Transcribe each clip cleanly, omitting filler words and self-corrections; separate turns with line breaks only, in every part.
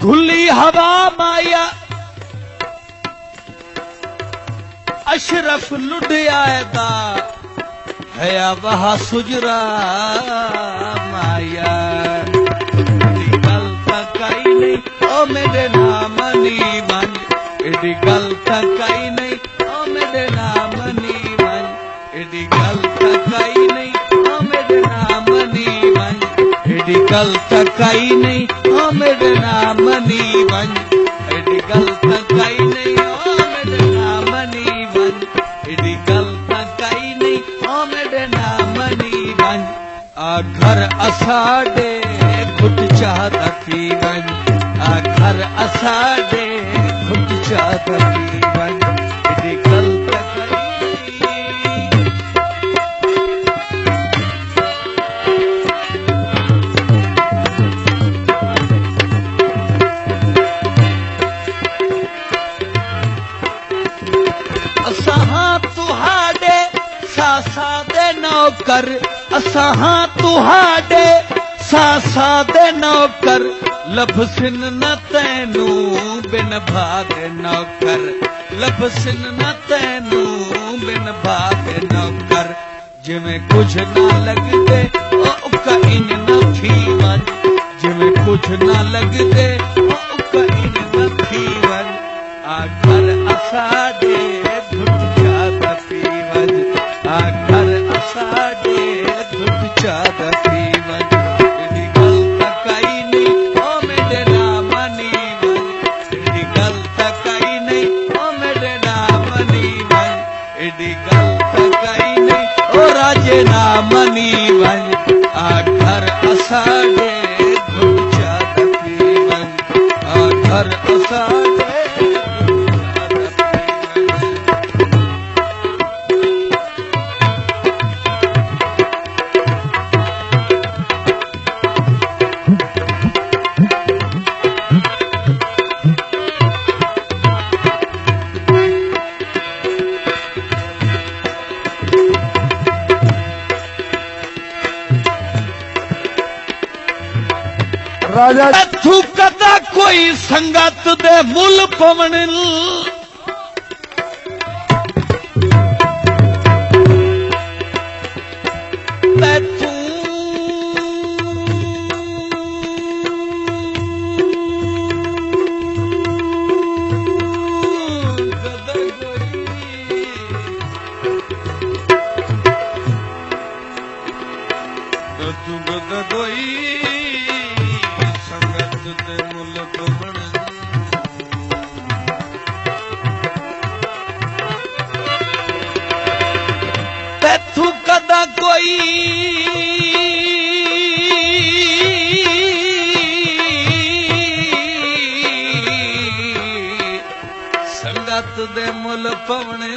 खुली हवा माया अशरफ लुट आएगा है वहा सुजरा माया गल तकाई नहीं ओ मेरे नाम नी मन एडी गल तकाई नहीं ओ मेरे नाम नी मन एडी गल तकाई नहीं ओ मेरे नाम नी मन एडी गल तकाई नहीं ओ मेरे नाम नी मन एडी गल तकाई नहीं ओ मेरे नाम नी मन एडी गल तकाई नहीं ओ मेरे नाम नी मन आ घर असाडे खुट चाहता पीवन आ घर असाडे खुट चाहता पीवन एडी गल तकाई असां तुहाडे सासा दे नौकर असां तुहाडे सासा दे नौकर लभसिन न तैनू बिन भादे नौकर लभसिन न तैनू बिन भादे नौकर जिमें कुछ ना लगदे ओ इंज न थीवन जिमें कुछ ना लगदे ओ इंज न थीवन आ घर असाडे घुट जादा पीवन आ घर असाडे घुट जादा पीवन एडी गल तकाई नहीं ओ मेरे नाम नी मन एडी गल तकाई नहीं ओ मेरे नाम नी मन एडी गल तकाई नहीं ओ राजे नाम नी मन आ घर असाडे घुट जादा पीवन आ घर असाडे
राजा
तू कदा कोई संगत दे मुल पवनिल तू कदा कोई तू कदा कोई संगत दे मुल पवने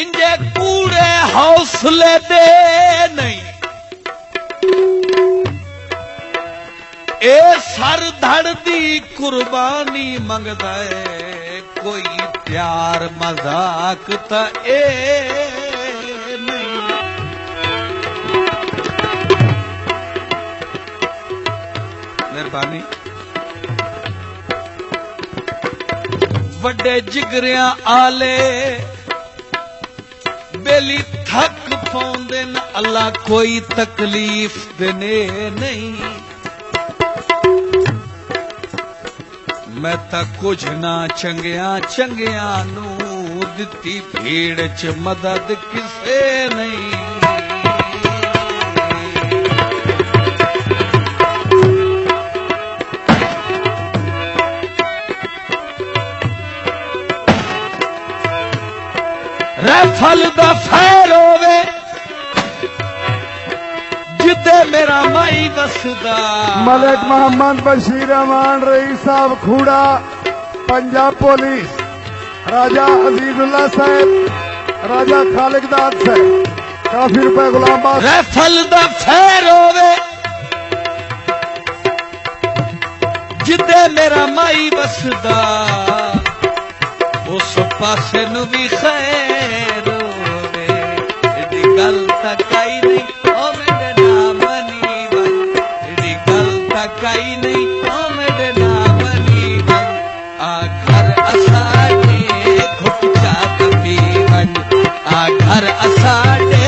इंजे कूड़े हौसले दे नहीं ए सर धड़ दी कुर्बानी मंगदा है कोई प्यार मजाक ता ए नहीं मेहरबानी वड्डे जिगरियां आले बेली थक पौंदे न अल्लाह कोई तकलीफ देने नहीं मैं ता कुछ ना चंगिया चंगिया नू दिती भीड़ च मदद किसे नहीं रफल दा फैर होवे जिते मेरा माई वसदा
मलिक मोहम्मद बशीर रहमान रईस साहब खूड़ा पंजाब पुलिस राजा अजीजुल्लाह साहब राजा खालिक दाद साहब काफी रुपए गुलाम बास
रफल दा फैर होवे जिते मेरा माई वसदा उस पासे नु भी खैर होवे तकाई नहीं ओ मेरे नाम नीवन तेरी गल तकाई नहीं ओ मेरे नाम नीवन घर असाडे घुट चाद पीवन घर असाडे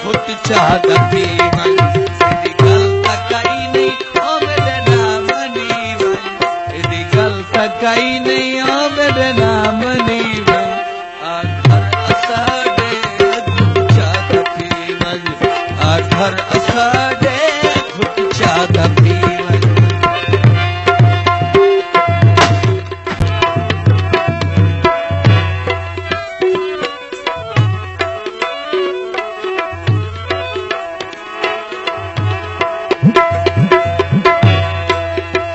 घुट चाद पीवन तेरी गल तकाई नहीं ओ मेरे नाम नीवन तेरी गल तकाई नहीं ओ मेरे नाम नीवन घर असाडे घुट चाद पीवन घर असाडे घुट चाद पीवन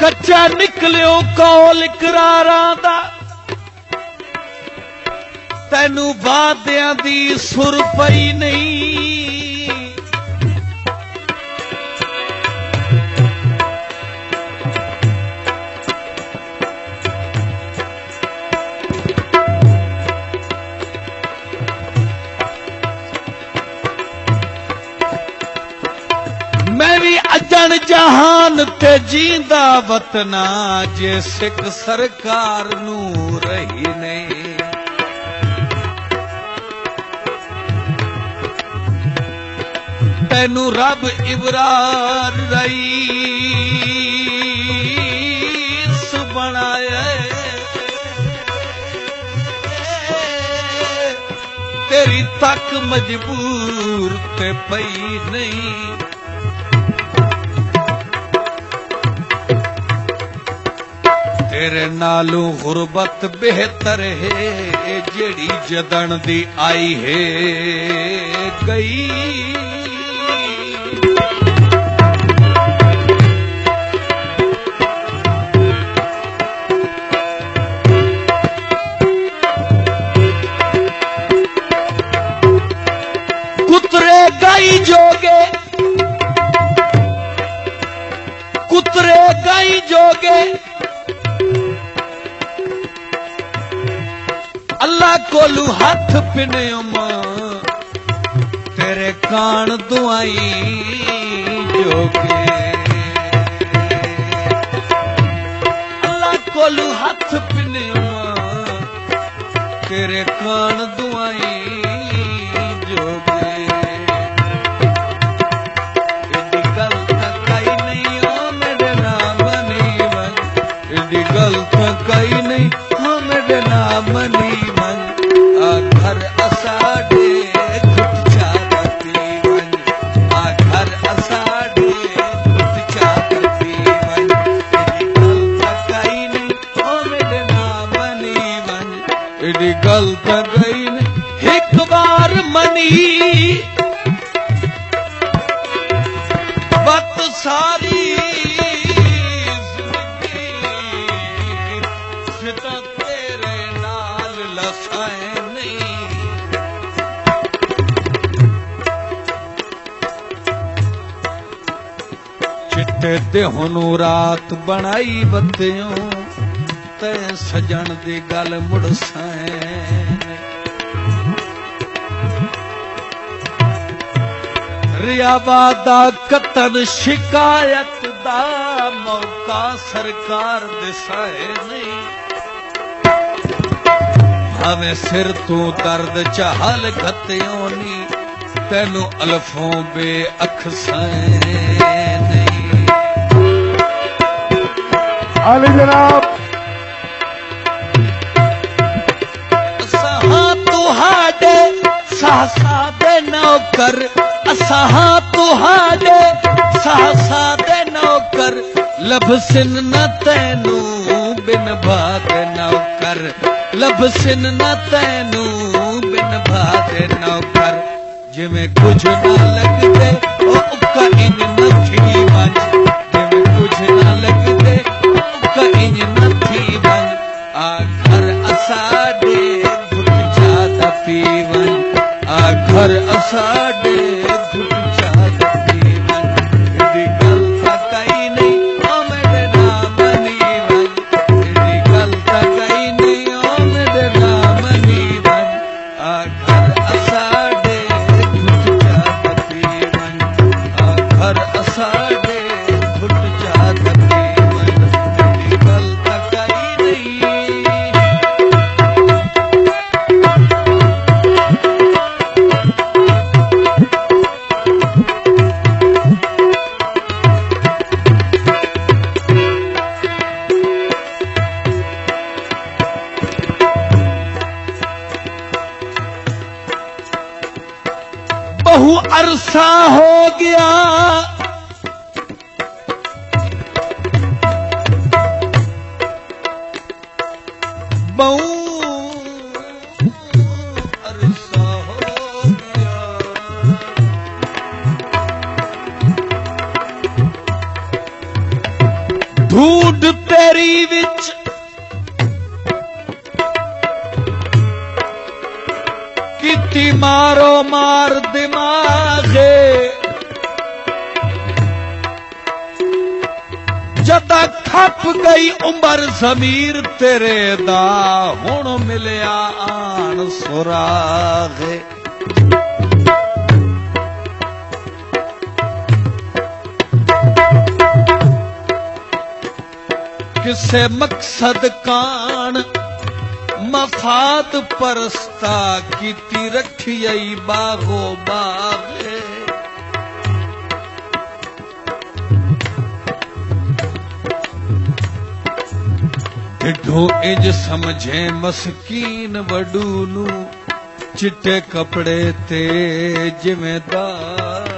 कच्चा निकलियो कौल इकरारां दा तैनू वादियां दी सुर पई नहीं मैं भी अजन जहान ते जींदा वतना जे सिख सरकार नू रही नहीं तैनू रब इबरार रईस बनाया तेरी तक मजबूर ते पई नहीं तेरे नालू गुरबत बेहतर है जेड़ी जदन दी आई है गई कुतरे गाई जोगे कुतरे गाई जोगे अल्लाह कोलू हाथ पिन्यो मां तेरे कान दुआई जोगे अल्लाह कोलू हाथ पिन्यो मां तेरे कान दुआई जोगे एडी गल तकाई नहीं ओ मेरे नाम नीवन एडी गल तकाई नहीं ओ मेरे नाम नीवन घर असाडे घुट चाद पीवन घर असाडे घुट चाद पीवन एडी गल तकाई नहीं ओ मेरे नाम नीवन एडी गल तकाई नहीं एक बार मनी बत सारी जिंदगी तेरे नाल लसाए नहीं चिट्टे देहनू रात बनाई बत्तियों ते सजन दी गल मुड़ साए रियाबादा कतन शिकायत दा मौका सरकार दिसाए नहीं हमें सिर तू दर्द चाहल गत्तियों नी तेनू अल्फों बे अखसाए नहीं
अली जनाब
असां तुहाडे साहसा दे नौकर असां तुहाडे साहसा दे नौकर लभसिन न तैनू बिन भाग नौकर लभसिन न तैनू बिन भाग नौकर जिमें कुछ न लगदे ओ उका इंज नथी वंज जिमें कुछ न लगदे उका इंज नथी वंज घर असाडे घुट चाद पीवन घर असाडे घुट चाद पीवन एडी गल तकाई नहीं ओ मेरे नाम नीवन एडी गल तकाई नहीं ओ मेरे नाम नीवन घर असाडे घुट चाद बहु अरसा हो गया बहु अरसा हो गया ढूंढ तेरी विच किती मारो मार दिमागे जदा खप गई उम्र जमीर तेरे दा हुण मिलिया आन सुरागे किसे मकसद कान मफाद परस्ता की रखियई बागो बागे ढो इंज समझे मस्कीन वडूनू चिट्टे कपड़े ते जिम्मेदार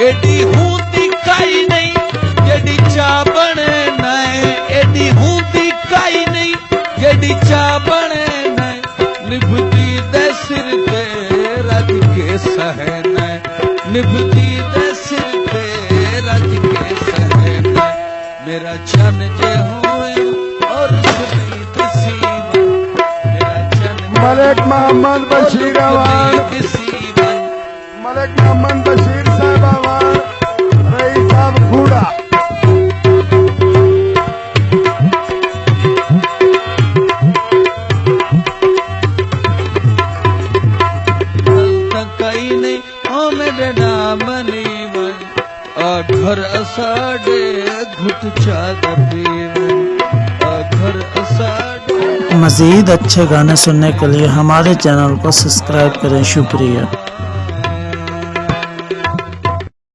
एडी हूंदी काई नहीं जेडी चा बने नए एडी हूंदी काई नहीं जेडी चा बने नए निभदी दे सिर ते रज के सहने निभदी दे सिर ते रज के सहने मेरा चन जे होए और सुनी तसीब मेरा चन
मलिक मोहम्मद बशीर अवान मलिक मोहम्मद बशीर साहब अवान रईस साहब खूड़ा
कई नहीं ओ मेरे नाम नीवन घर असाडे घुट चाद पीवन घर असाडे।
मज़ीद अच्छे गाने सुनने के लिए हमारे चैनल को सब्सक्राइब करें। शुक्रिया।